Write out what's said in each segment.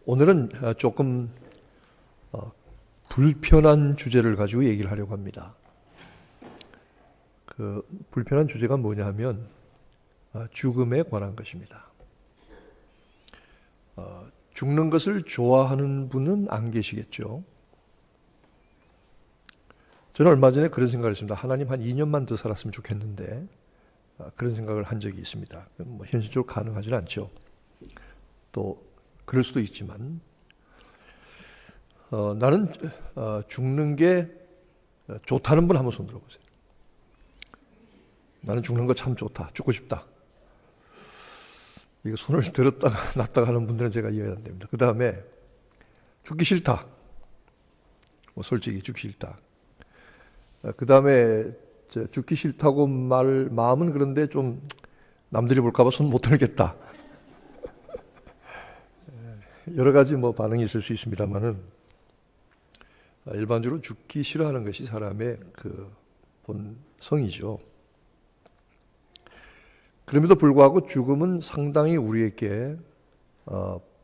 오늘은 조금 불편한 주제를 가지고 얘기를 하려고 합니다. 그 불편한 주제가 뭐냐 하면 죽음에 관한 것입니다. 죽는 것을 좋아하는 분은 안 계시겠죠. 저는 얼마 전에 그런 생각을 했습니다. 하나님 한 2년만 더 살았으면 좋겠는데 그런 생각을 한 적이 있습니다. 뭐 현실적으로 가능하지는 않죠. 또 그럴 수도 있지만 나는 죽는 게 좋다는 분 한번 손 들어보세요. 나는 죽는 거 참 좋다. 죽고 싶다. 이거 손을 들었다가 놨다가 하는 분들은 제가 이해가 안 됩니다. 그 다음에 죽기 싫다. 뭐 솔직히 죽기 싫다. 그 다음에 죽기 싫다고 마음은 그런데 좀 남들이 볼까봐 손 못 들겠다. 여러 가지 뭐 반응이 있을 수 있습니다만은 일반적으로 죽기 싫어하는 것이 사람의 그 본성이죠. 그럼에도 불구하고 죽음은 상당히 우리에게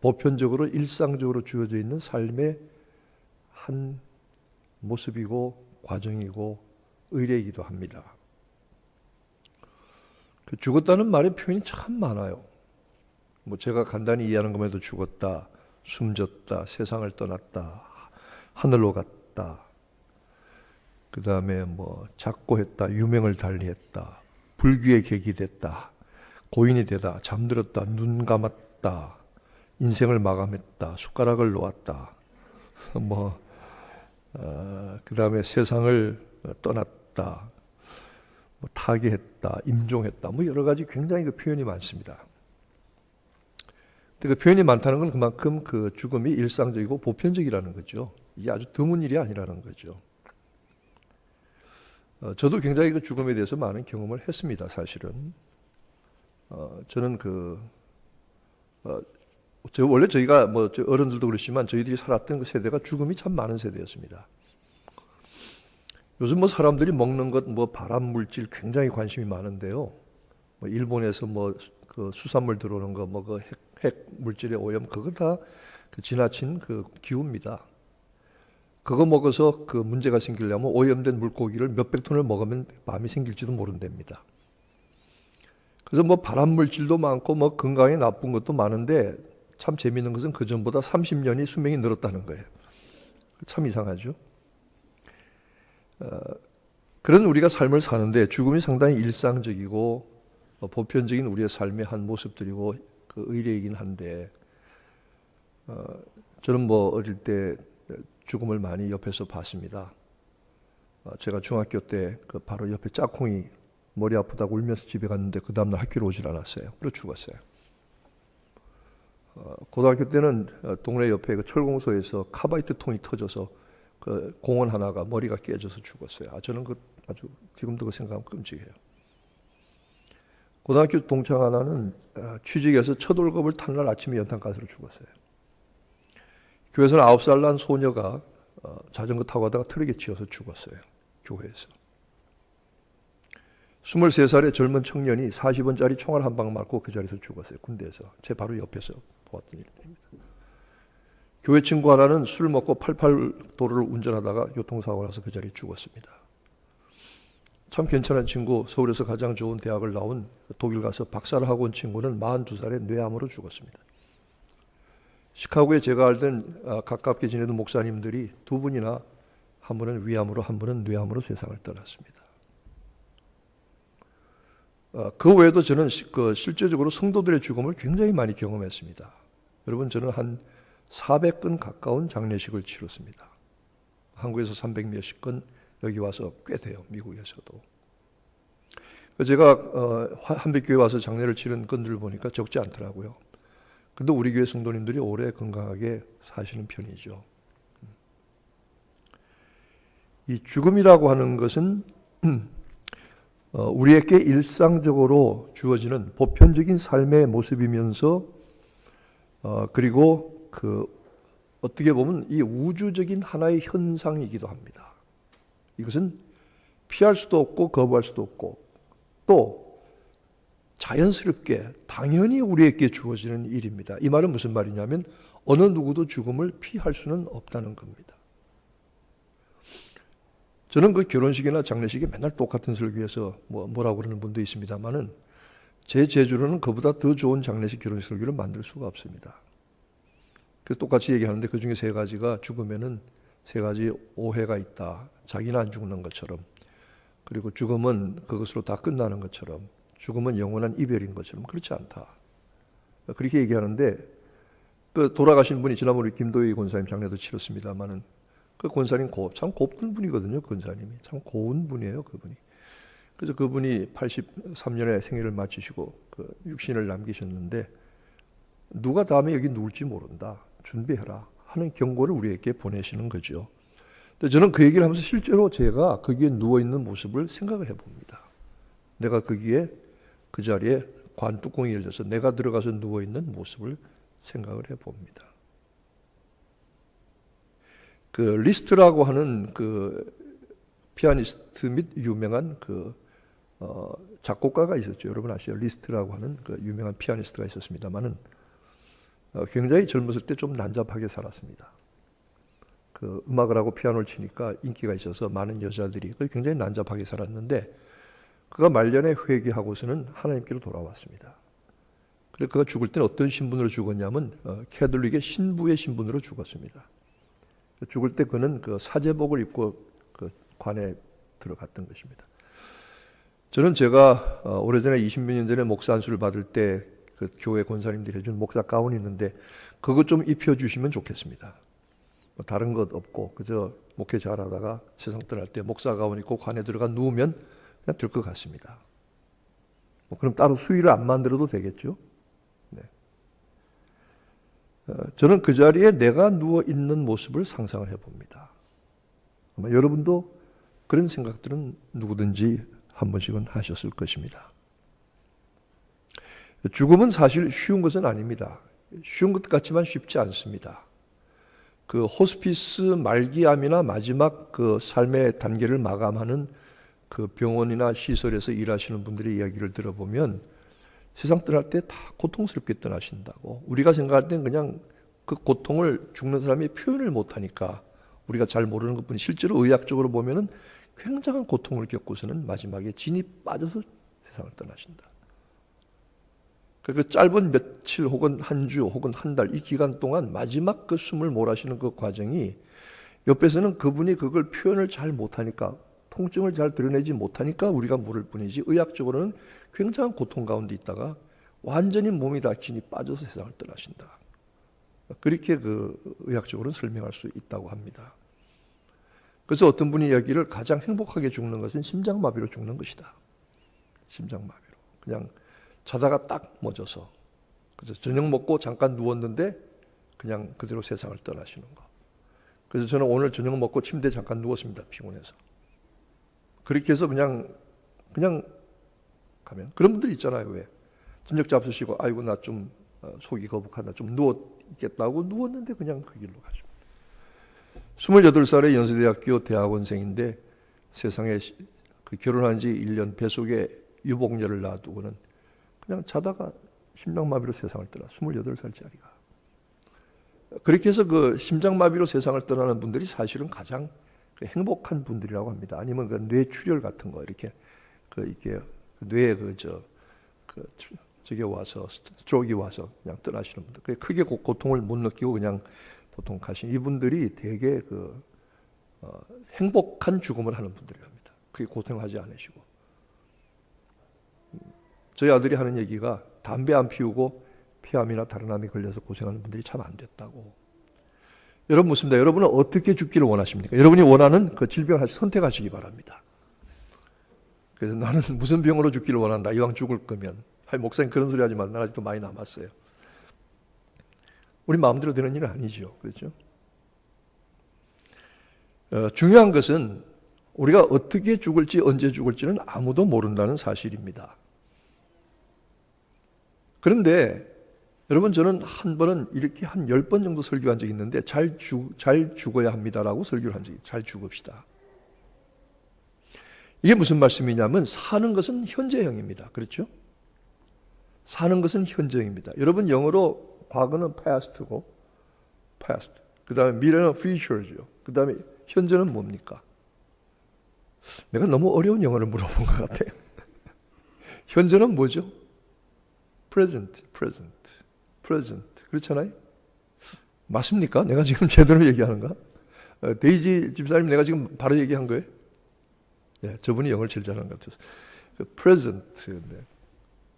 보편적으로 일상적으로 주어져 있는 삶의 한 모습이고 과정이고 의례이기도 합니다. 그 죽었다는 말의 표현이 참 많아요. 뭐 제가 간단히 이해하는 것만 해도 죽었다, 숨졌다, 세상을 떠났다, 하늘로 갔다, 그 다음에 뭐 작고했다, 유명을 달리했다, 불귀의 객이 됐다, 고인이 되다, 잠들었다, 눈 감았다, 인생을 마감했다, 숟가락을 놓았다, 그 다음에 세상을 떠났다, 뭐 타계했다, 임종했다, 뭐 여러 가지 굉장히 그 표현이 많습니다. 그 표현이 많다는 건 그만큼 그 죽음이 일상적이고 보편적이라는 거죠. 이게 아주 드문 일이 아니라는 거죠. 저도 굉장히 그 죽음에 대해서 많은 경험을 했습니다, 사실은. 저는 원래 저희가 뭐 어른들도 그렇지만 저희들이 살았던 그 세대가 죽음이 참 많은 세대였습니다. 요즘 뭐 사람들이 먹는 것, 뭐 발암 물질 굉장히 관심이 많은데요. 뭐 일본에서 뭐 그 수산물 들어오는 거, 뭐 그 핵 물질의 오염, 그거 다 그 지나친 그 기후입니다. 그거 먹어서 그 문제가 생기려면 오염된 물고기를 몇백 톤을 먹으면 밤이 생길지도 모른답니다. 그래서 뭐 발암 물질도 많고 뭐 건강에 나쁜 것도 많은데 참 재미있는 것은 그 전보다 30년이 수명이 늘었다는 거예요. 참 이상하죠. 그런 우리가 삶을 사는데 죽음이 상당히 일상적이고 보편적인 우리의 삶의 한 모습들이고 그 의례이긴 한데 저는 뭐 어릴 때 죽음을 많이 옆에서 봤습니다. 제가 중학교 때 그 바로 옆에 짝꿍이 머리 아프다고 울면서 집에 갔는데 그 다음날 학교로 오질 않았어요. 그래서 죽었어요. 고등학교 때는 동네 옆에 그 철공소에서 카바이트 통이 터져서 그 공원 하나가 머리가 깨져서 죽었어요. 저는 아주 지금도 그 생각하면 끔찍해요. 고등학교 동창 하나는 취직해서 첫 월급을 탄 날 아침에 연탄가스로 죽었어요. 교회에서는 9살 난 소녀가 자전거 타고 가다가 트럭에 치여서 죽었어요. 교회에서. 23살의 젊은 청년이 40원짜리 총알 한 방 맞고 그 자리에서 죽었어요. 군대에서. 제 바로 옆에서 보았던 일입니다. 교회 친구 하나는 술 먹고 88도로를 운전하다가 교통사고 나서 그 자리에 죽었습니다. 참 괜찮은 친구, 서울에서 가장 좋은 대학을 나온 독일 가서 박사를 하고 온 친구는 42살에 뇌암으로 죽었습니다. 시카고에 제가 알던 가깝게 지내던 목사님들이 두 분이나 한 분은 위암으로 한 분은 뇌암으로 세상을 떠났습니다. 그 외에도 저는 실제적으로 성도들의 죽음을 굉장히 많이 경험했습니다. 여러분, 저는 한 400건 가까운 장례식을 치렀습니다. 한국에서 300 몇십 건, 여기 와서 꽤 돼요. 미국에서도. 제가 한빛교회 와서 장례를 치른 건들을 보니까 적지 않더라고요. 근데 우리 교회 성도님들이 오래 건강하게 사시는 편이죠. 이 죽음이라고 하는 것은 우리에게 일상적으로 주어지는 보편적인 삶의 모습이면서 그리고 어떻게 보면 이 우주적인 하나의 현상이기도 합니다. 이것은 피할 수도 없고 거부할 수도 없고 또 자연스럽게 당연히 우리에게 주어지는 일입니다. 이 말은 무슨 말이냐면 어느 누구도 죽음을 피할 수는 없다는 겁니다. 저는 그 결혼식이나 장례식에 맨날 똑같은 설교에서 뭐라고 그러는 분도 있습니다만은 제 재주로는 그보다 더 좋은 장례식 결혼식 설교를 만들 수가 없습니다. 그래서 똑같이 얘기하는데 그 중에 세 가지가 죽으면은 세 가지 오해가 있다. 자기는 안 죽는 것처럼, 그리고 죽음은 그것으로 다 끝나는 것처럼, 죽음은 영원한 이별인 것처럼 그렇지 않다. 그렇게 얘기하는데 그 돌아가신 분이 지난번에 김도희 권사님 장례도 치렀습니다만은 그 권사님 참 곱든 분이거든요. 권사님이 참 고운 분이에요. 그분이. 그래서 그분이 83년에 생일을 마치시고 그 육신을 남기셨는데 누가 다음에 여기 누울지 모른다. 준비해라 하는 경고를 우리에게 보내시는 거죠. 근데 저는 그 얘기를 하면서 실제로 제가 거기에 누워있는 모습을 생각을 해봅니다. 내가 거기에 그 자리에 관뚜껑이 열려서 내가 들어가서 누워있는 모습을 생각을 해봅니다. 그 리스트라고 하는 그 피아니스트 및 유명한 그 작곡가가 있었죠. 여러분 아시죠? 리스트라고 하는 그 유명한 피아니스트가 있었습니다만은 굉장히 젊었을 때 좀 난잡하게 살았습니다. 그 음악을 하고 피아노를 치니까 인기가 있어서 많은 여자들이 굉장히 난잡하게 살았는데 그가 말년에 회개하고서는 하나님께로 돌아왔습니다. 그래서 그가 죽을 때는 어떤 신분으로 죽었냐면 캐톨릭의 신부의 신분으로 죽었습니다. 죽을 때 그는 그 사제복을 입고 그 관에 들어갔던 것입니다. 저는 제가 오래전에 20몇 년 전에 목사 안수를 받을 때 그 교회 권사님들이 해준 목사 가운이 있는데 그거 좀 입혀주시면 좋겠습니다. 다른 것 없고 그저 목회 잘하다가 세상 떠날 때 목사 가운 입고 관에 들어가 누우면 그냥 될 것 같습니다. 그럼 따로 수의를 안 만들어도 되겠죠. 네. 저는 그 자리에 내가 누워 있는 모습을 상상을 해봅니다. 아마 여러분도 그런 생각들은 누구든지 한 번씩은 하셨을 것입니다. 죽음은 사실 쉬운 것은 아닙니다. 쉬운 것 같지만 쉽지 않습니다. 그 호스피스 말기암이나 마지막 그 삶의 단계를 마감하는 그 병원이나 시설에서 일하시는 분들의 이야기를 들어보면 세상 떠날 때 다 고통스럽게 떠나신다고. 우리가 생각할 땐 그냥 그 고통을 죽는 사람이 표현을 못하니까 우리가 잘 모르는 것뿐이 실제로 의학적으로 보면은 굉장한 고통을 겪고서는 마지막에 진이 빠져서 세상을 떠나신다. 그 짧은 며칠 혹은 한 주 혹은 한 달 이 기간 동안 마지막 그 숨을 몰아쉬는 그 과정이 옆에서는 그분이 그걸 표현을 잘 못하니까 통증을 잘 드러내지 못하니까 우리가 모를 뿐이지 의학적으로는 굉장한 고통 가운데 있다가 완전히 몸이 다 진이 빠져서 세상을 떠나신다. 그렇게 그 의학적으로는 설명할 수 있다고 합니다. 그래서 어떤 분이 이야기를 가장 행복하게 죽는 것은 심장마비로 죽는 것이다. 심장마비로. 그냥 자다가 딱 멎어서. 그래서 저녁 먹고 잠깐 누웠는데 그냥 그대로 세상을 떠나시는 거. 그래서 저는 오늘 저녁 먹고 침대에 잠깐 누웠습니다. 피곤해서. 그렇게 해서 그냥 가면 그런 분들 있잖아요. 왜? 저녁 잡수시고 아이고 나 좀 속이 거북하다. 좀 누웠겠다고 누웠는데 그냥 그 길로 가십니다. 28살의 연세대학교 대학원생인데 세상에 그 결혼한 지 1년 뱃속에 유복녀를 놔두고는 그냥 자다가 심장마비로 세상을 떠나 28살짜리가. 그렇게 해서 그 심장마비로 세상을 떠나는 분들이 사실은 가장 행복한 분들이라고 합니다. 아니면 그 뇌출혈 같은 거 이렇게 이게 뇌에 저게 와서 스트로크가 와서 그냥 떠나시는 분들. 크게 고통을 못 느끼고 그냥 보통 가신 이분들이 되게 행복한 죽음을 하는 분들이랍니다. 그게 고통하지 않으시고. 저희 아들이 하는 얘기가 담배 안 피우고 폐암이나 다른 암이 걸려서 고생하는 분들이 참 안 됐다고. 여러분 묻습니다. 여러분은 어떻게 죽기를 원하십니까? 여러분이 원하는 그 질병을 선택하시기 바랍니다. 그래서 나는 무슨 병으로 죽기를 원한다. 이왕 죽을 거면. 목사님 그런 소리 하지 마. 난 아직도 많이 남았어요. 우리 마음대로 되는 일은 아니죠. 그렇죠? 중요한 것은 우리가 어떻게 죽을지 언제 죽을지는 아무도 모른다는 사실입니다. 그런데 여러분 저는 한 번은 이렇게 한 10번 정도 설교한 적이 있는데 잘 죽어야 합니다라고 설교를 한 적이 있어요. 잘 죽읍시다. 이게 무슨 말씀이냐면 사는 것은 현재형입니다. 그렇죠? 사는 것은 현재입니다. 여러분 영어로 과거는 past고 past. 그 다음에 미래는 future죠. 그 다음에 현재는 뭡니까? 내가 너무 어려운 영어를 물어본 것 같아요. 현재는 뭐죠? present. 그렇잖아요? 맞습니까? 내가 지금 제대로 얘기하는가? 데이지 집사님 내가 지금 바로 얘기한 거예요? 예, 저분이 영어를 제일 잘하는 것 같아서. present. 네.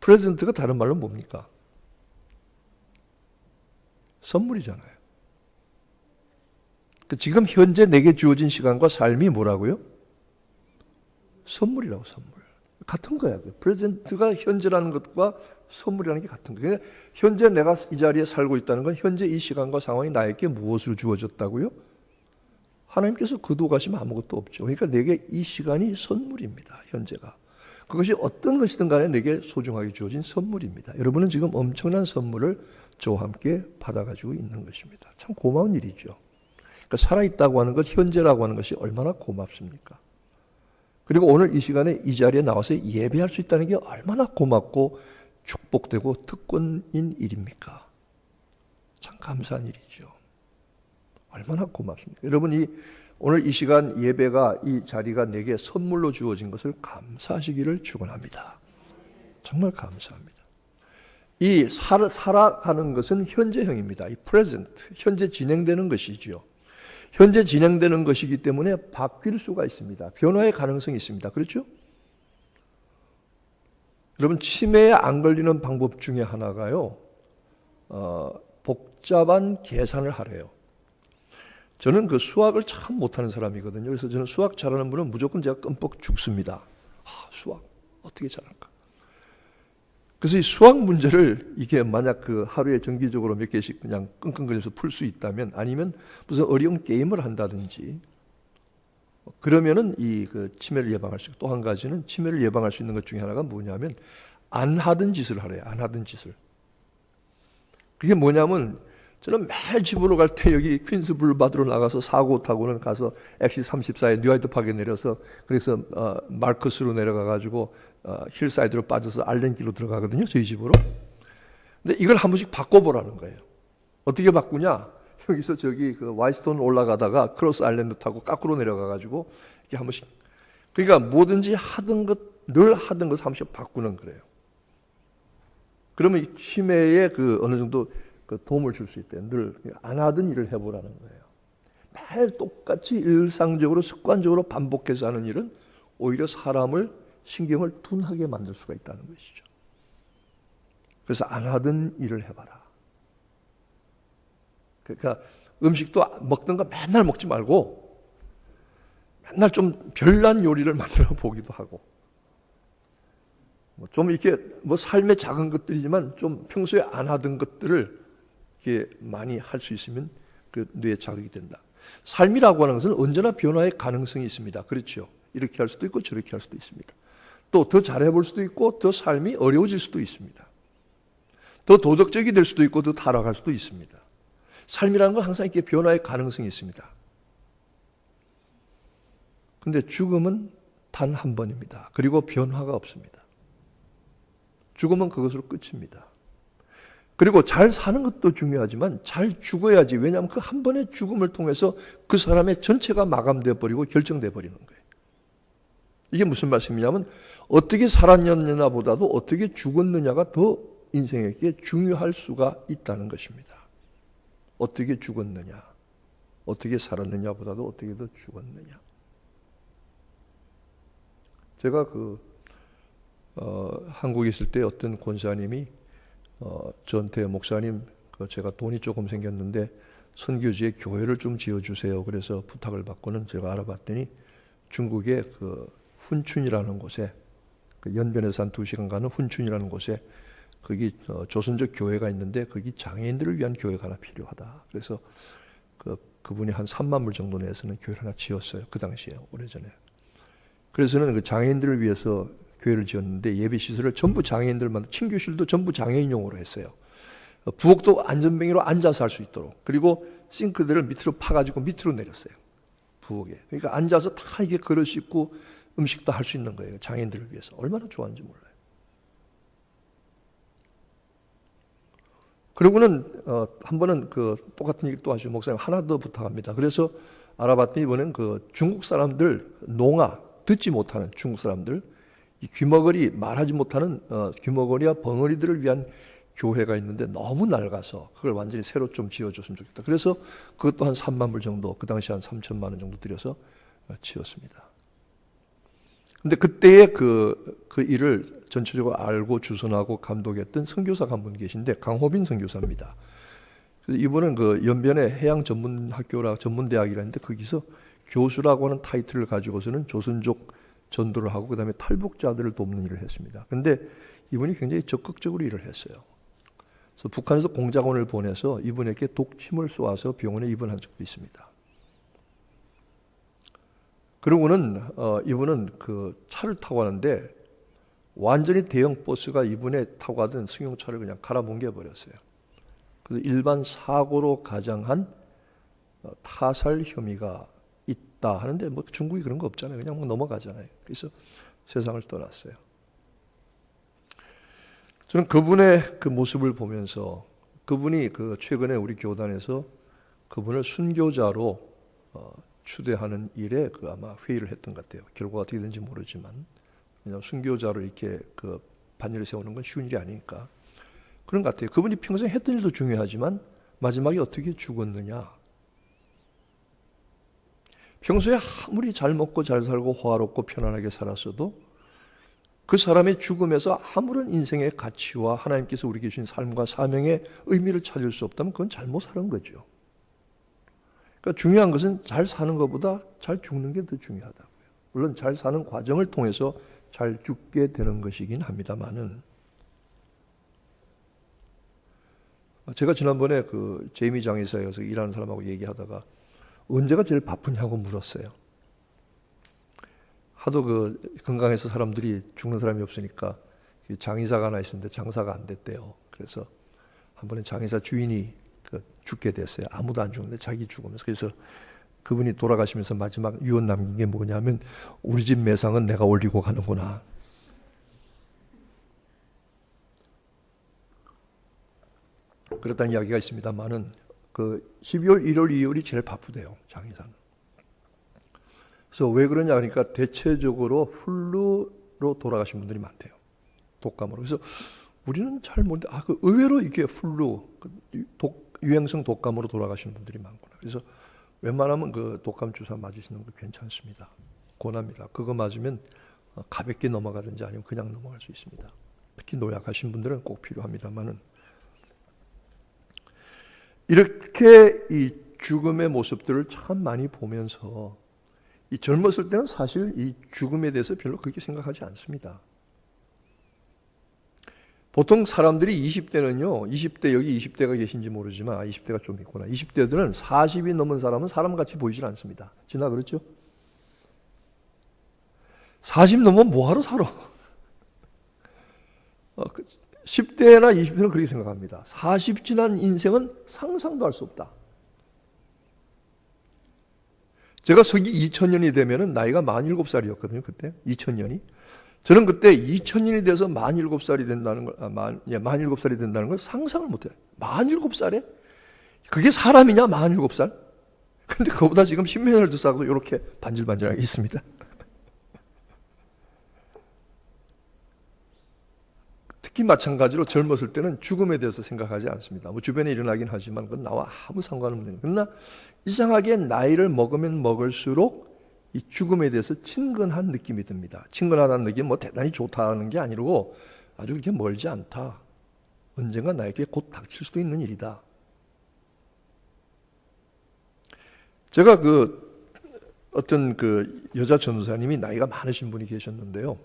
present가 다른 말로 뭡니까? 선물이잖아요. 지금 현재 내게 주어진 시간과 삶이 뭐라고요? 선물이라고, 선물. 같은 거야. 프레젠트가 현재라는 것과 선물이라는 게 같은 거예요. 현재 내가 이 자리에 살고 있다는 건 현재 이 시간과 상황이 나에게 무엇으로 주어졌다고요? 하나님께서 거두가시면 아무것도 없죠. 그러니까 내게 이 시간이 선물입니다. 현재가. 그것이 어떤 것이든 간에 내게 소중하게 주어진 선물입니다. 여러분은 지금 엄청난 선물을 저와 함께 받아가지고 있는 것입니다. 참 고마운 일이죠. 그러니까 살아있다고 하는 것, 현재라고 하는 것이 얼마나 고맙습니까? 그리고 오늘 이 시간에 이 자리에 나와서 예배할 수 있다는 게 얼마나 고맙고 축복되고 특권인 일입니까? 참 감사한 일이죠. 얼마나 고맙습니까? 여러분이 오늘 이 시간 예배가 이 자리가 내게 선물로 주어진 것을 감사하시기를 축원합니다. 정말 감사합니다. 이 살아가는 것은 현재형입니다. 이 present, 현재 진행되는 것이죠. 현재 진행되는 것이기 때문에 바뀔 수가 있습니다. 변화의 가능성이 있습니다. 그렇죠? 여러분 치매에 안 걸리는 방법 중에 하나가요. 복잡한 계산을 하래요. 저는 그 수학을 참 못하는 사람이거든요. 그래서 저는 수학 잘하는 분은 무조건 제가 끔뻑 죽습니다. 수학 어떻게 잘할까? 그래서 이 수학 문제를 이게 만약 그 하루에 정기적으로 몇 개씩 그냥 끙끙거리면서 풀 수 있다면, 아니면 무슨 어려운 게임을 한다든지, 그러면은 이 그 치매를 예방할 수 있고, 또 한 가지는 치매를 예방할 수 있는 것 중에 하나가 뭐냐면 안 하던 짓을 하래요. 안 하던 짓을. 그게 뭐냐면 저는 매일 집으로 갈 때 여기 퀸스 블루바드로 나가서 사고 타고는 가서 엑시 34에 뉴하이드 파크에 내려서 그래서 마르커스로 내려가 가지고 힐사이드로 빠져서 알렌길로 들어가거든요. 저희 집으로. 근데 이걸 한 번씩 바꿔보라는 거예요. 어떻게 바꾸냐? 여기서 저기 그 와이스톤 올라가다가 크로스 아일랜드 타고 거꾸로 내려가 가지고 이렇게 한 번씩. 그러니까 뭐든지 하던 것, 늘 하던 것을 한 번씩 바꾸는 거예요. 그러면 이 치매에 그 어느 정도 그 도움을 줄 수 있대요. 늘 안 하던 일을 해보라는 거예요. 매일 똑같이 일상적으로 습관적으로 반복해서 하는 일은 오히려 사람을 신경을 둔하게 만들 수가 있다는 것이죠. 그래서 안 하던 일을 해봐라. 그러니까 음식도 먹던 거 맨날 먹지 말고 맨날 좀 별난 요리를 만들어 보기도 하고, 좀 이렇게 뭐 삶의 작은 것들이지만 좀 평소에 안 하던 것들을 이렇게 많이 할 수 있으면 그 뇌에 자극이 된다. 삶이라고 하는 것은 언제나 변화의 가능성이 있습니다. 그렇죠? 이렇게 할 수도 있고 저렇게 할 수도 있습니다. 또 더 잘해볼 수도 있고 더 삶이 어려워질 수도 있습니다. 더 도덕적이 될 수도 있고 더 타락할 수도 있습니다. 삶이라는 건 항상 이렇게 변화의 가능성이 있습니다. 그런데 죽음은 단 한 번입니다. 그리고 변화가 없습니다. 죽음은 그것으로 끝입니다. 그리고 잘 사는 것도 중요하지만 잘 죽어야지. 왜냐하면 그 한 번의 죽음을 통해서 그 사람의 전체가 마감되어 버리고 결정되어 버리는 거예요. 이게 무슨 말씀이냐면 어떻게 살았느냐 보다도 어떻게 죽었느냐가 더 인생에게 중요할 수가 있다는 것입니다. 어떻게 죽었느냐, 어떻게 살았느냐 보다도 어떻게 더 죽었느냐. 제가 한국에 있을 때 어떤 권사님이 저한테 목사님, 제가 돈이 조금 생겼는데 선교지에 교회를 좀 지어주세요. 그래서 부탁을 받고는 제가 알아봤더니 중국의 그 훈춘이라는 곳에, 그 연변에서 한 2시간 가는 훈춘이라는 곳에 거기 조선족 교회가 있는데 거기 장애인들을 위한 교회가 하나 필요하다. 그래서 그분이 한 3만 불 정도 내서는 교회를 하나 지었어요. 그 당시에, 오래전에. 그래서는 그 장애인들을 위해서 교회를 지었는데 예배 시설을 전부 장애인들만, 친교실도 전부 장애인용으로 했어요. 부엌도 안전뱅이로 앉아서 할 수 있도록. 그리고 싱크대를 밑으로 파가지고 밑으로 내렸어요. 부엌에. 그러니까 앉아서 다 이게 그릇 씻고 음식도 할 수 있는 거예요. 장애인들을 위해서. 얼마나 좋아하는지 몰라요. 그러고는 한 번은 그 똑같은 얘기 또 하시고, 목사님 하나 더 부탁합니다. 그래서 알아봤더니 이번엔 그 중국 사람들, 농아, 듣지 못하는 중국 사람들, 이 귀머거리, 말하지 못하는 귀머거리와 벙어리들을 위한 교회가 있는데 너무 낡아서 그걸 완전히 새로 좀 지어줬으면 좋겠다. 그래서 그것도 한 3만 불 정도, 그 당시 한 3천만 원 정도 들여서 지었습니다. 근데 그때의 그 일을 전체적으로 알고 주선하고 감독했던 선교사가 한 분 계신데, 강호빈 선교사입니다. 이분은 그 연변에 해양 전문학교라 전문대학이라는데 거기서 교수라고 하는 타이틀을 가지고서는 조선족 전도를 하고 그다음에 탈북자들을 돕는 일을 했습니다. 근데 이분이 굉장히 적극적으로 일을 했어요. 그래서 북한에서 공작원을 보내서 이분에게 독침을 쏘아서 병원에 입원한 적도 있습니다. 그러고는 이분은 그 차를 타고 가는데 완전히 대형 버스가 이분의 타고 가던 승용차를 그냥 갈아뭉개 버렸어요. 그래서 일반 사고로 가장한 타살 혐의가 있다 하는데 뭐 중국이 그런 거 없잖아요. 그냥 뭐 넘어가잖아요. 그래서 세상을 떠났어요. 저는 그분의 그 모습을 보면서, 그분이 그 최근에 우리 교단에서 그분을 순교자로 추대하는 일에 그 아마 회의를 했던 것 같아요. 결과가 어떻게 되는지 모르지만, 왜냐하면 순교자로 이렇게 그 반열에 세우는 건 쉬운 일이 아니니까 그런 것 같아요. 그분이 평생 했던 일도 중요하지만 마지막에 어떻게 죽었느냐. 평소에 아무리 잘 먹고 잘 살고 호화롭고 편안하게 살았어도 그 사람의 죽음에서 아무런 인생의 가치와 하나님께서 우리에게 주신 삶과 사명의 의미를 찾을 수 없다면 그건 잘못 사는 거죠. 그러니까 중요한 것은 잘 사는 것보다 잘 죽는 게 더 중요하다고요. 물론 잘 사는 과정을 통해서 잘 죽게 되는 것이긴 합니다만은, 제가 지난번에 그 제이미 장의사에 가서 일하는 사람하고 얘기하다가 언제가 제일 바쁘냐고 물었어요. 하도 그 건강해서 사람들이 죽는 사람이 없으니까 장의사가 하나 있었는데 장사가 안 됐대요. 그래서 한 번에 장의사 주인이 죽게 됐어요. 아무도 안 죽는데 자기 죽으면서. 그래서 그분이 돌아가시면서 마지막 유언 남긴 게 뭐냐면, 우리 집 매상은 내가 올리고 가는구나. 그랬다는 이야기가 있습니다만은 그 12월, 1월, 2월이 제일 바쁘대요, 장의사는. 그래서 왜 그러냐 하니까 대체적으로 플루로 돌아가신 분들이 많대요. 독감으로. 그래서 우리는 잘 모르는데 그 의외로 이게 플루, 유행성 독감으로 돌아가시는 분들이 많구나. 그래서 웬만하면 그 독감 주사 맞으시는 거 괜찮습니다. 권합니다. 그거 맞으면 가볍게 넘어가든지 아니면 그냥 넘어갈 수 있습니다. 특히 노약하신 분들은 꼭 필요합니다만은, 이렇게 이 죽음의 모습들을 참 많이 보면서, 이 젊었을 때는 사실 이 죽음에 대해서 별로 그렇게 생각하지 않습니다. 보통 사람들이 20대는요, 20대, 여기 20대가 계신지 모르지만, 20대가 좀 있구나. 20대들은 40이 넘은 사람은 사람같이 보이질 않습니다. 지나 그렇죠? 40 넘으면 뭐하러 살아? 10대나 20대는 그렇게 생각합니다. 40 지난 인생은 상상도 할 수 없다. 제가 서기 2000년이 되면은 나이가 47살이었거든요, 그때. 2000년이. 저는 그때 2000년이 돼서 47살이 된다는 걸, 47살이 된다는 걸 상상을 못 해요. 47살에? 그게 사람이냐, 47살? 근데 그거보다 지금 10몇 년을 더 싸고 이렇게 반질반질하게 있습니다. 특히 마찬가지로 젊었을 때는 죽음에 대해서 생각하지 않습니다. 뭐 주변에 일어나긴 하지만 그건 나와 아무 상관없는 거예요. 그러나 이상하게 나이를 먹으면 먹을수록 이 죽음에 대해서 친근한 느낌이 듭니다. 친근하다는 느낌은 뭐 대단히 좋다는 게 아니고 아주 그렇게 멀지 않다. 언젠가 나에게 곧 닥칠 수도 있는 일이다. 제가 어떤 여자 전도사님이 나이가 많으신 분이 계셨는데요.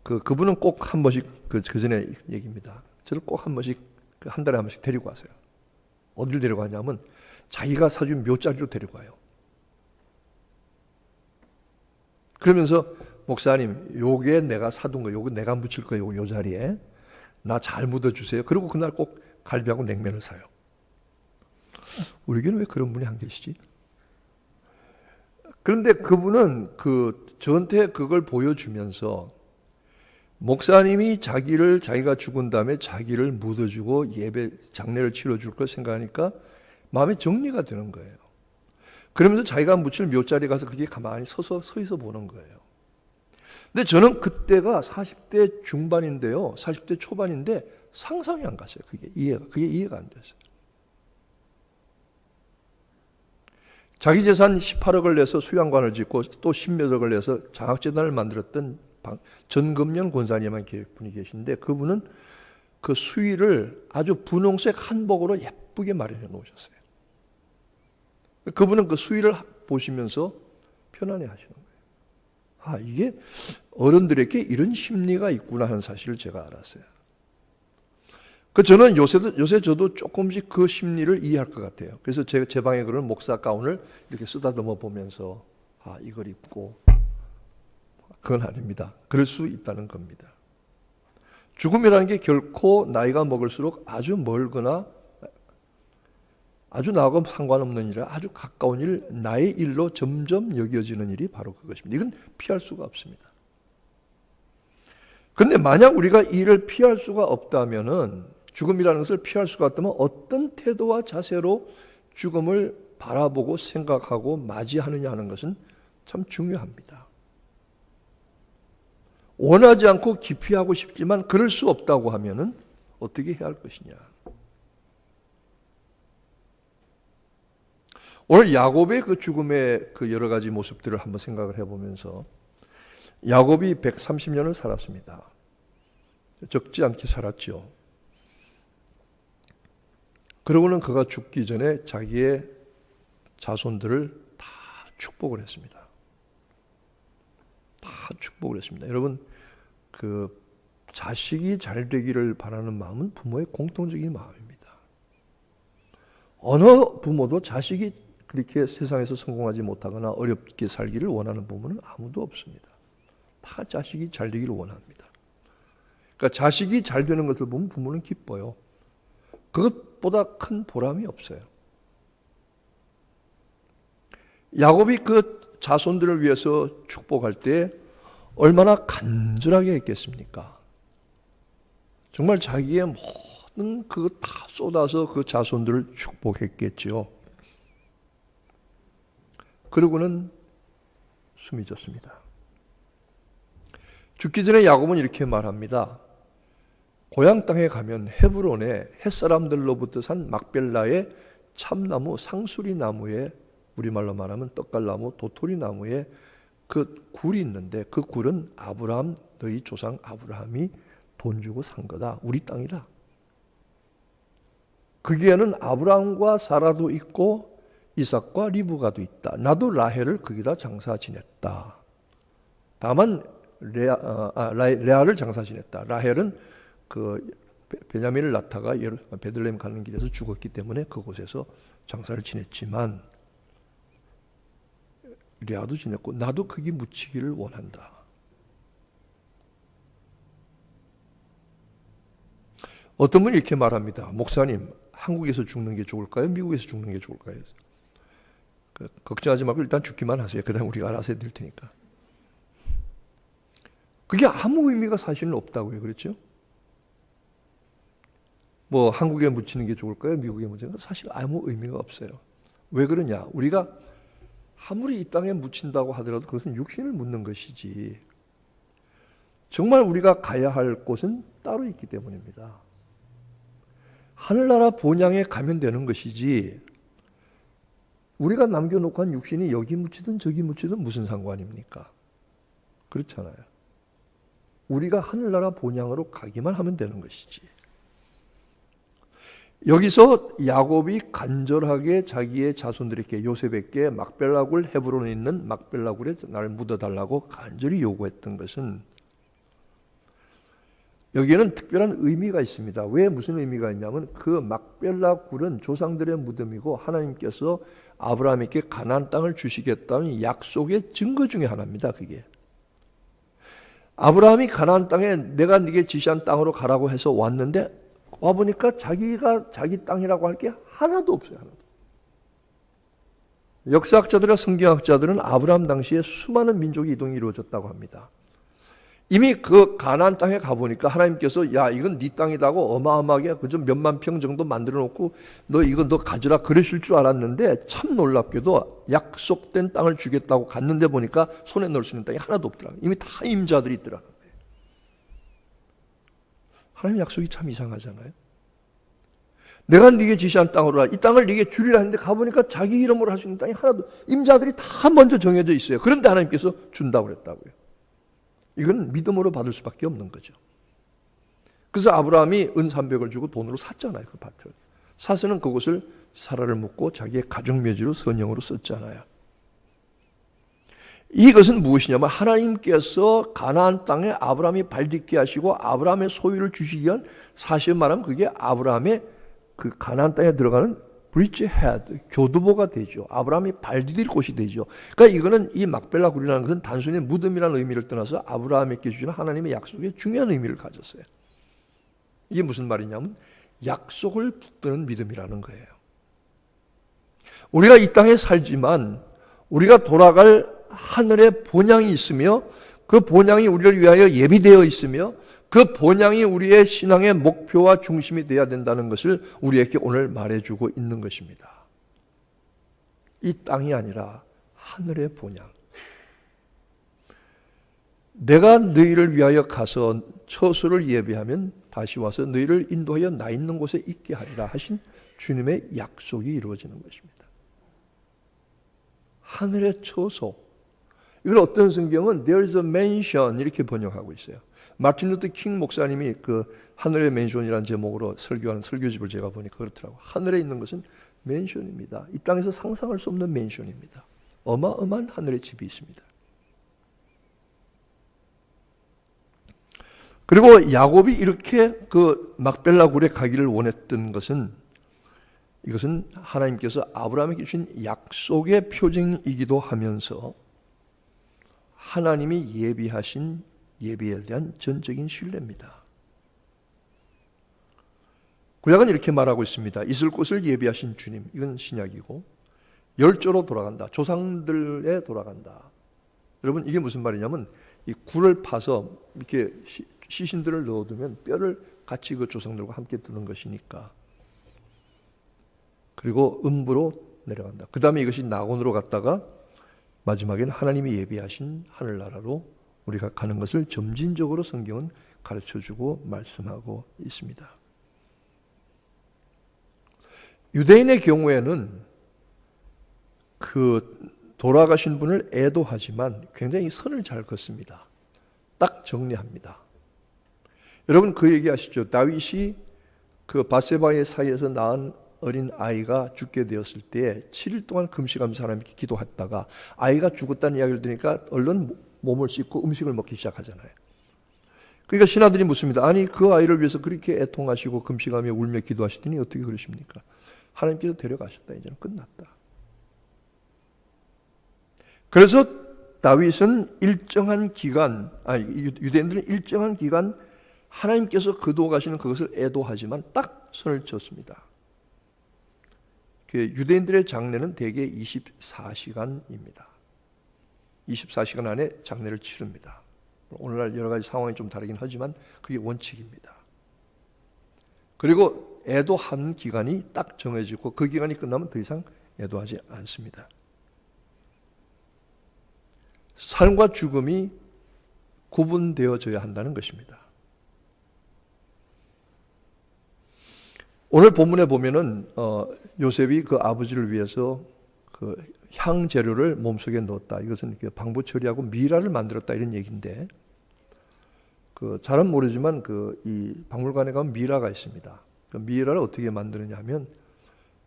그분은 꼭 한 번씩 그 전에 얘기입니다. 저를 꼭 한 번씩 한 달에 한 번씩 데리고 가세요. 어디를 데리고 가냐면 자기가 사준 묘자리로 데리고 가요. 그러면서 목사님, 요게 내가 사둔 거, 요거 내가 묻힐 거예요. 요 자리에 나 잘 묻어주세요. 그리고 그날 꼭 갈비하고 냉면을 사요. 우리 교회는 왜 그런 분이 안 계시지? 그런데 그분은 저한테 그걸 보여주면서 목사님이 자기가 죽은 다음에 자기를 묻어주고 예배 장례를 치러줄 걸 생각하니까 마음에 정리가 되는 거예요. 그러면서 자기가 묻힐 묘자리에 가서 그게 가만히 서 있어 보는 거예요. 근데 저는 그때가 40대 중반인데요, 40대 초반인데 상상이 안 갔어요. 그게 이해가 안 됐어요. 자기 재산 18억을 내서 수양관을 짓고 또 10몇 억을 내서 장학재단을 만들었던 전금년 권사님한 분이 계신데, 그분은 그 수의를 아주 분홍색 한복으로 예쁘게 마련해 놓으셨어요. 그분은 그 수의를 보시면서 편안해 하시는 거예요. 아, 이게 어른들에게 이런 심리가 있구나 하는 사실을 제가 알았어요. 저는 요새 저도 조금씩 그 심리를 이해할 것 같아요. 그래서 제 방에 그런 목사 가운을 이렇게 쓰다듬어 보면서, 아, 이걸 입고, 그건 아닙니다. 그럴 수 있다는 겁니다. 죽음이라는 게 결코 나이가 먹을수록 아주 멀거나 아주 나하고 상관없는 일이라 아주 가까운 일, 나의 일로 점점 여겨지는 일이 바로 그것입니다. 이건 피할 수가 없습니다. 그런데 만약 우리가 이 일을 피할 수가 없다면은, 죽음이라는 것을 피할 수가 없다면 어떤 태도와 자세로 죽음을 바라보고 생각하고 맞이하느냐 하는 것은 참 중요합니다. 원하지 않고 기피하고 싶지만 그럴 수 없다고 하면은 어떻게 해야 할 것이냐. 오늘 야곱의 그 죽음의 그 여러 가지 모습들을 한번 생각을 해보면서, 야곱이 130년을 살았습니다. 적지 않게 살았죠. 그러고는 그가 죽기 전에 자기의 자손들을 다 축복을 했습니다. 다 축복을 했습니다. 여러분, 그 자식이 잘 되기를 바라는 마음은 부모의 공통적인 마음입니다. 어느 부모도 자식이 그렇게 세상에서 성공하지 못하거나 어렵게 살기를 원하는 부모는 아무도 없습니다. 다 자식이 잘 되기를 원합니다. 그러니까 자식이 잘 되는 것을 보면 부모는 기뻐요. 그것보다 큰 보람이 없어요. 야곱이 그 자손들을 위해서 축복할 때 얼마나 간절하게 했겠습니까? 정말 자기의 모든 그거 다 쏟아서 그 자손들을 축복했겠지요. 그러고는 숨이 졌습니다. 죽기 전에 야곱은 이렇게 말합니다. 고향 땅에 가면 헤브론에 햇사람들로부터 산 막벨라의 참나무, 상수리 나무에, 우리말로 말하면 떡갈나무, 도토리 나무에 그 굴이 있는데, 그 굴은 아브라함, 너희 조상 아브라함이 돈 주고 산 거다. 우리 땅이다. 거기에는 아브라함과 사라도 있고 이삭과 리브가도 있다. 나도 라헬을 거기다 장사 지냈다. 다만 레아를 장사 지냈다. 라헬은 그 베냐민을 낳다가 베들레헴 가는 길에서 죽었기 때문에 그곳에서 장사를 지냈지만, 레아도 지냈고 나도 거기 묻히기를 원한다. 어떤 분이 이렇게 말합니다. 목사님, 한국에서 죽는 게 좋을까요? 미국에서 죽는 게 좋을까요? 걱정하지 말고 일단 죽기만 하세요. 그 다음에 우리가 알아서 해드릴 테니까. 그게 아무 의미가 사실은 없다고요. 그렇죠? 뭐 한국에 묻히는 게 좋을까요? 미국에 묻히는 게 사실 아무 의미가 없어요. 왜 그러냐? 우리가 아무리 이 땅에 묻힌다고 하더라도 그것은 육신을 묻는 것이지, 정말 우리가 가야 할 곳은 따로 있기 때문입니다. 하늘나라 본향에 가면 되는 것이지, 우리가 남겨놓고 한 육신이 여기 묻히든 저기 묻히든 무슨 상관입니까? 그렇잖아요. 우리가 하늘나라 본향으로 가기만 하면 되는 것이지. 여기서 야곱이 간절하게 자기의 자손들에게, 요셉에게 막벨라굴, 헤브론에 있는 막벨라굴에 나를 묻어달라고 간절히 요구했던 것은, 여기에는 특별한 의미가 있습니다. 왜, 무슨 의미가 있냐면, 그 막벨라굴은 조상들의 무덤이고 하나님께서 아브라함에게 가나안 땅을 주시겠다는 약속의 증거 중에 하나입니다. 그게 아브라함이 가나안 땅에 내가 네게 지시한 땅으로 가라고 해서 왔는데, 와보니까 자기가 자기 땅이라고 할 게 하나도 없어요. 하나도. 역사학자들과 성경학자들은 아브라함 당시에 수많은 민족의 이동이 이루어졌다고 합니다. 이미 그 가나안 땅에 가보니까 하나님께서 야 이건 네 땅이라고 어마어마하게 그저 몇만 평 정도 만들어 놓고 너 가져라 그러실 줄 알았는데 참 놀랍게도 약속된 땅을 주겠다고 갔는데 보니까 손에 넣을 수 있는 땅이 하나도 없더라고요. 이미 다 임자들이 있더라고요. 하나님 약속이 참 이상하잖아요. 내가 네게 지시한 땅으로 이 땅을 네게 주리라 했는데 가보니까 자기 이름으로 할 수 있는 땅이 하나도 임자들이 다 먼저 정해져 있어요. 그런데 하나님께서 준다고 그랬다고요. 이건 믿음으로 받을 수밖에 없는 거죠. 그래서 아브라함이 은 300을 주고 돈으로 샀잖아요. 그 밭을. 사서는 그곳을 사라를 묻고 자기의 가족묘지로 선영으로 썼잖아요. 이것은 무엇이냐면 하나님께서 가나안 땅에 아브라함이 발딛게 하시고 아브라함의 소유를 주시기 위한, 사실 말하면 그게 아브라함의 그 가나안 땅에 들어가는 브릿지 헤드, 교두보가 되죠. 아브라함이 발디딜 곳이 되죠. 그러니까 이거는 이 막벨라 굴이라는 것은 단순히 무덤이라는 의미를 떠나서 아브라함에게 주시는 하나님의 약속에 중요한 의미를 가졌어요. 이게 무슨 말이냐면 약속을 붙드는 믿음이라는 거예요. 우리가 이 땅에 살지만 우리가 돌아갈 하늘의 본향이 있으며 그 본향이 우리를 위하여 예비되어 있으며 그 본향이 우리의 신앙의 목표와 중심이 되어야 된다는 것을 우리에게 오늘 말해주고 있는 것입니다. 이 땅이 아니라 하늘의 본향. 내가 너희를 위하여 가서 처소를 예비하면 다시 와서 너희를 인도하여 나 있는 곳에 있게 하리라 하신 주님의 약속이 이루어지는 것입니다. 하늘의 처소. 이걸 어떤 성경은 There is a mansion 이렇게 번역하고 있어요. 마틴 루터 킹 목사님이 그 하늘의 맨션이라는 제목으로 설교하는 설교집을 제가 보니까 그렇더라고요. 하늘에 있는 것은 맨션입니다. 이 땅에서 상상할 수 없는 맨션입니다. 어마어마한 하늘의 집이 있습니다. 그리고 야곱이 이렇게 그 막벨라 굴에 가기를 원했던 것은 이것은 하나님께서 아브라함에게 주신 약속의 표징이기도 하면서 하나님이 예비하신 예비에 대한 전적인 신뢰입니다. 구약은 이렇게 말하고 있습니다. 있을 곳을 예비하신 주님, 이건 신약이고 열조로 돌아간다. 조상들에 돌아간다. 여러분 이게 무슨 말이냐면 이 굴을 파서 이렇게 시신들을 넣어두면 뼈를 같이 그 조상들과 함께 두는 것이니까. 그리고 음부로 내려간다. 그 다음에 이것이 낙원으로 갔다가 마지막에는 하나님이 예비하신 하늘나라로 우리가 가는 것을 점진적으로 성경은 가르쳐주고 말씀하고 있습니다. 유대인의 경우에는 그 돌아가신 분을 애도하지만 굉장히 선을 잘 긋습니다. 딱 정리합니다. 여러분 그 얘기 아시죠? 다윗이 그 바세바의 사이에서 낳은 어린 아이가 죽게 되었을 때 7일 동안 금식하면서 하나님께 기도했다가 아이가 죽었다는 이야기를 들으니까 얼른 몸을 씻고 음식을 먹기 시작하잖아요. 그러니까 신하들이 묻습니다. 아니 그 아이를 위해서 그렇게 애통하시고 금식하며 울며 기도하시더니 어떻게 그러십니까? 하나님께서 데려가셨다. 이제는 끝났다. 그래서 다윗은 일정한 기간, 유대인들은 일정한 기간 하나님께서 거두어가시는 그것을 애도하지만 딱 선을 쳤습니다. 유대인들의 장례는 대개 24시간입니다. 24시간 안에 장례를 치릅니다. 오늘날 여러 가지 상황이 좀 다르긴 하지만 그게 원칙입니다. 그리고 애도하는 기간이 딱 정해지고 그 기간이 끝나면 더 이상 애도하지 않습니다. 삶과 죽음이 구분되어져야 한다는 것입니다. 오늘 본문에 보면은 요셉이 그 아버지를 위해서 그 향 재료를 몸속에 넣었다. 이것은 방부 처리하고 미라를 만들었다 이런 얘기인데, 그 잘은 모르지만 그 이 박물관에 가면 미라가 있습니다. 그 미라를 어떻게 만드느냐면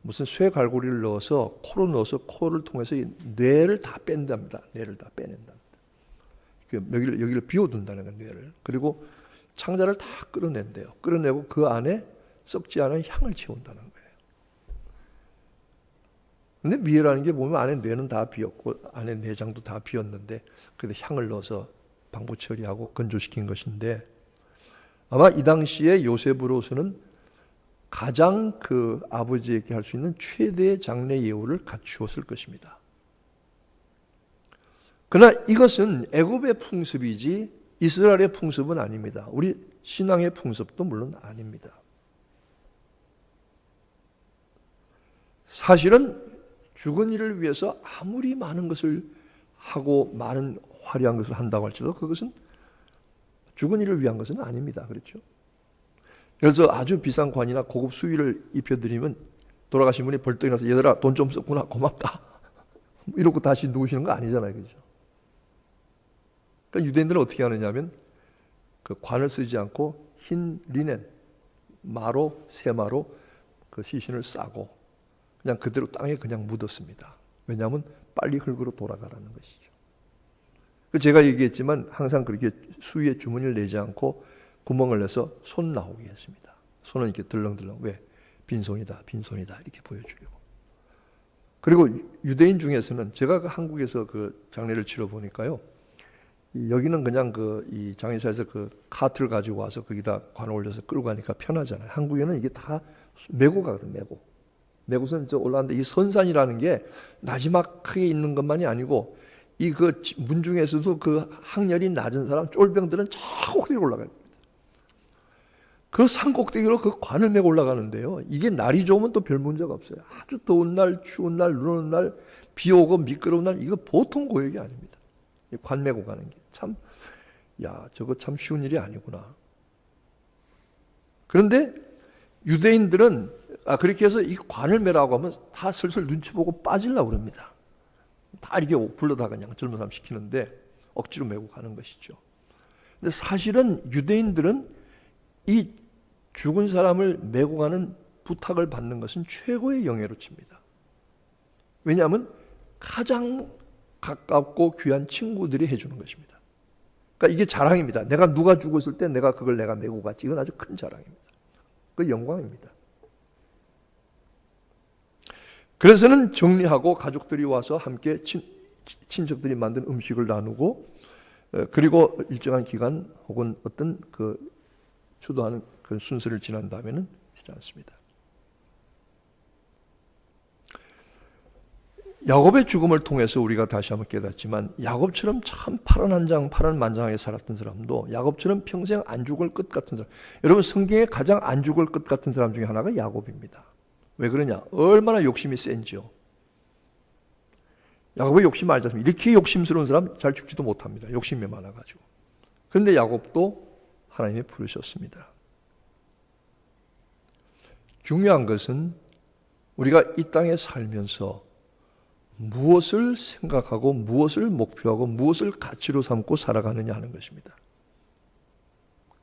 무슨 쇠 갈고리를 넣어서 코로 넣어서 코를 통해서 이 뇌를 다 뺀답니다. 뇌를 다 빼낸답니다. 여기를 비워둔다는 건 뇌를. 그리고 창자를 다 끌어낸대요. 끌어내고 그 안에 썩지 않은 향을 채운다는 거예요. 근데 미라는 게 보면 안에 뇌는 다 비었고 안에 내장도 다 비었는데 그래도 향을 넣어서 방부 처리하고 건조시킨 것인데, 아마 이 당시에 요셉으로서는 가장 그 아버지에게 할 수 있는 최대의 장례 예우를 갖추었을 것입니다. 그러나 이것은 애굽의 풍습이지 이스라엘의 풍습은 아닙니다. 우리 신앙의 풍습도 물론 아닙니다. 사실은 죽은 이를 위해서 아무리 많은 것을 하고 많은 화려한 것을 한다고 할지라도 그것은 죽은 이를 위한 것은 아닙니다. 그렇죠? 그래서 아주 비싼 관이나 고급 수의를 입혀드리면 돌아가신 분이 벌떡 일어나서 얘들아 돈 좀 썼구나 고맙다 이러고 다시 누우시는 거 아니잖아요. 그렇죠? 그러니까 유대인들은 어떻게 하느냐 하면 그 관을 쓰지 않고 흰 리넨 마로 세마로 그 시신을 싸고 그냥 그대로 땅에 그냥 묻었습니다. 왜냐하면 빨리 흙으로 돌아가라는 것이죠. 제가 얘기했지만 항상 그렇게 수위에 주머니를 내지 않고 구멍을 내서 손 나오게 했습니다. 손은 이렇게 들렁들렁. 왜? 빈손이다, 빈손이다 이렇게 보여주려고. 그리고 유대인 중에서는 제가 한국에서 그 장례를 치러 보니까요. 여기는 그냥 이 장례사에서 그 카트를 가지고 와서 거기다 관을 올려서 끌고 가니까 편하잖아요. 한국에는 이게 다 메고 가거든, 메고. 메고선 저 올라왔는데 이 선산이라는 게 나지막하게 있는 것만이 아니고 이 그 문중에서도 그 학렬이 낮은 사람 쫄병들은 저 꼭대기로 올라가요. 그 산 꼭대기로 그 관을 메고 올라가는데요. 이게 날이 좋으면 또 별 문제가 없어요. 아주 더운 날, 추운 날, 눈 오는 날, 비 오고 미끄러운 날 이거 보통 고역이 아닙니다. 관 메고 가는 게 참, 야 저거 참 쉬운 일이 아니구나. 그런데 유대인들은 그렇게 해서 이 관을 메라고 하면 다 슬슬 눈치 보고 빠지려고 그럽니다. 다 이렇게 불러다가 그냥 젊은 사람 시키는데 억지로 메고 가는 것이죠. 근데 사실은 유대인들은 이 죽은 사람을 메고 가는 부탁을 받는 것은 최고의 영예로 칩니다. 왜냐하면 가장 가깝고 귀한 친구들이 해주는 것입니다. 그러니까 이게 자랑입니다. 내가 누가 죽었을 때 내가 그걸 내가 메고 갔지. 이건 아주 큰 자랑입니다. 그 영광입니다. 그래서는 정리하고 가족들이 와서 함께 친척들이 만든 음식을 나누고 그리고 일정한 기간 혹은 어떤 그 추도하는 그 순서를 지난 다음에는 하지 않습니다. 야곱의 죽음을 통해서 우리가 다시 한번 깨닫지만 야곱처럼 참 파란만장하게 살았던 사람도 야곱처럼 평생 안 죽을 것 같은 사람, 여러분 성경에 가장 안 죽을 것 같은 사람 중에 하나가 야곱입니다. 왜 그러냐? 얼마나 욕심이 센지요. 야곱의 욕심 알지 않습니까? 이렇게 욕심스러운 사람 잘 죽지도 못합니다. 욕심이 많아가지고. 그런데 야곱도 하나님이 부르셨습니다. 중요한 것은 우리가 이 땅에 살면서 무엇을 생각하고 무엇을 목표하고 무엇을 가치로 삼고 살아가느냐 하는 것입니다.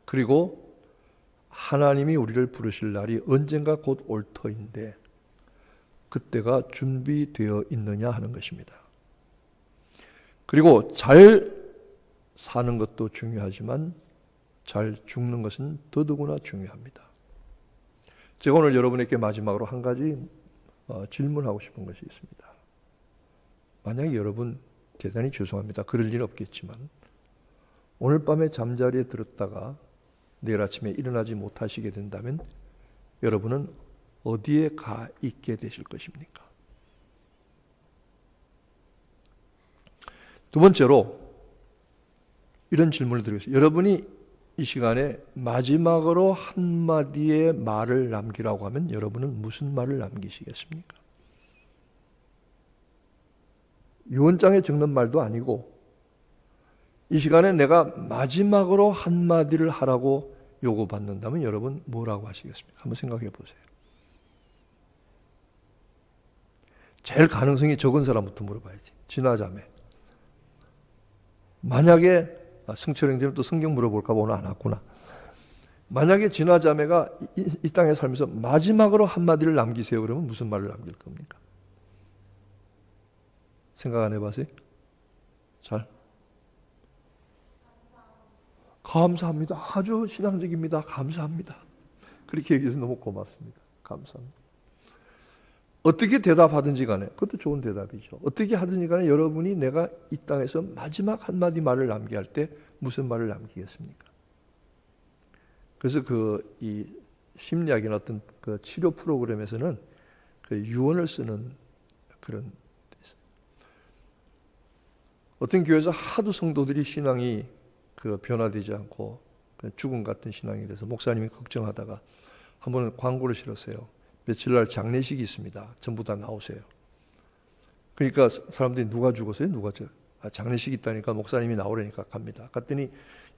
그리고 하나님이 우리를 부르실 날이 언젠가 곧 올 터인데 그때가 준비되어 있느냐 하는 것입니다. 그리고 잘 사는 것도 중요하지만 잘 죽는 것은 더더구나 중요합니다. 제가 오늘 여러분에게 마지막으로 한 가지 질문하고 싶은 것이 있습니다. 만약에 여러분 대단히 죄송합니다. 그럴 일 없겠지만 오늘 밤에 잠자리에 들었다가 내일 아침에 일어나지 못하시게 된다면 여러분은 어디에 가 있게 되실 것입니까? 두 번째로 이런 질문을 드리겠습니다. 여러분이 이 시간에 마지막으로 한마디의 말을 남기라고 하면 여러분은 무슨 말을 남기시겠습니까? 유언장에 적는 말도 아니고 이 시간에 내가 마지막으로 한마디를 하라고 요구받는다면 여러분 뭐라고 하시겠습니까? 한번 생각해 보세요. 제일 가능성이 적은 사람부터 물어봐야지. 지나자매. 만약에 승철 형제는 또 성경 물어볼까 봐 오늘 안 왔구나. 만약에 지나자매가 이 땅에 살면서 마지막으로 한마디를 남기세요. 그러면 무슨 말을 남길 겁니까? 생각 안 해봤어요? 잘? 감사합니다. 아주 신앙적입니다. 감사합니다. 그렇게 얘기해서 너무 고맙습니다. 감사합니다. 어떻게 대답하든지 간에 그것도 좋은 대답이죠. 어떻게 하든지 간에 여러분이 내가 이 땅에서 마지막 한마디 말을 남겨야 할 때 무슨 말을 남기겠습니까? 그래서 이 심리학이나 어떤 그 치료 프로그램에서는 그 유언을 쓰는 그런 데 있어요. 어떤 교회에서 하도 성도들이 신앙이 그 변화되지 않고 그냥 죽음 같은 신앙이 돼서 목사님이 걱정하다가 한 번은 광고를 실었어요. 며칠 날 장례식이 있습니다. 전부 다 나오세요. 그러니까 사람들이 누가 죽었어요? 장례식이 있다니까 목사님이 나오려니까 갑니다. 갔더니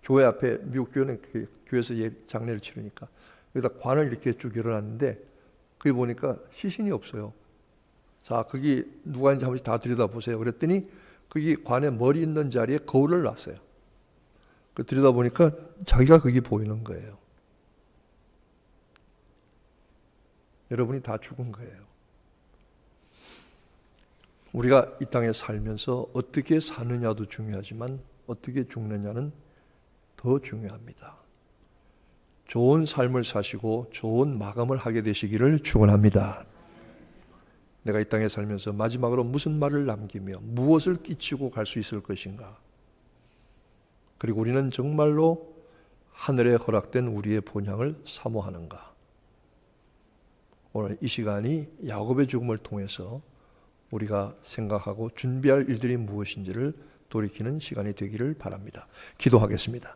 교회 앞에, 미국 교회는 그 교회에서 장례를 치르니까 여기다 관을 이렇게 쭉 열어놨는데 거기 보니까 시신이 없어요. 자, 거기 누가 있는지 한번 다 들여다보세요. 그랬더니 거기 관에 머리 있는 자리에 거울을 놨어요. 그 들여다보니까 자기가 거기 보이는 거예요. 여러분이 다 죽은 거예요. 우리가 이 땅에 살면서 어떻게 사느냐도 중요하지만 어떻게 죽느냐는 더 중요합니다. 좋은 삶을 사시고 좋은 마감을 하게 되시기를 축원합니다. 내가 이 땅에 살면서 마지막으로 무슨 말을 남기며 무엇을 끼치고 갈 수 있을 것인가? 그리고 우리는 정말로 하늘에 허락된 우리의 본향을 사모하는가? 오늘 이 시간이 야곱의 죽음을 통해서 우리가 생각하고 준비할 일들이 무엇인지를 돌이키는 시간이 되기를 바랍니다. 기도하겠습니다.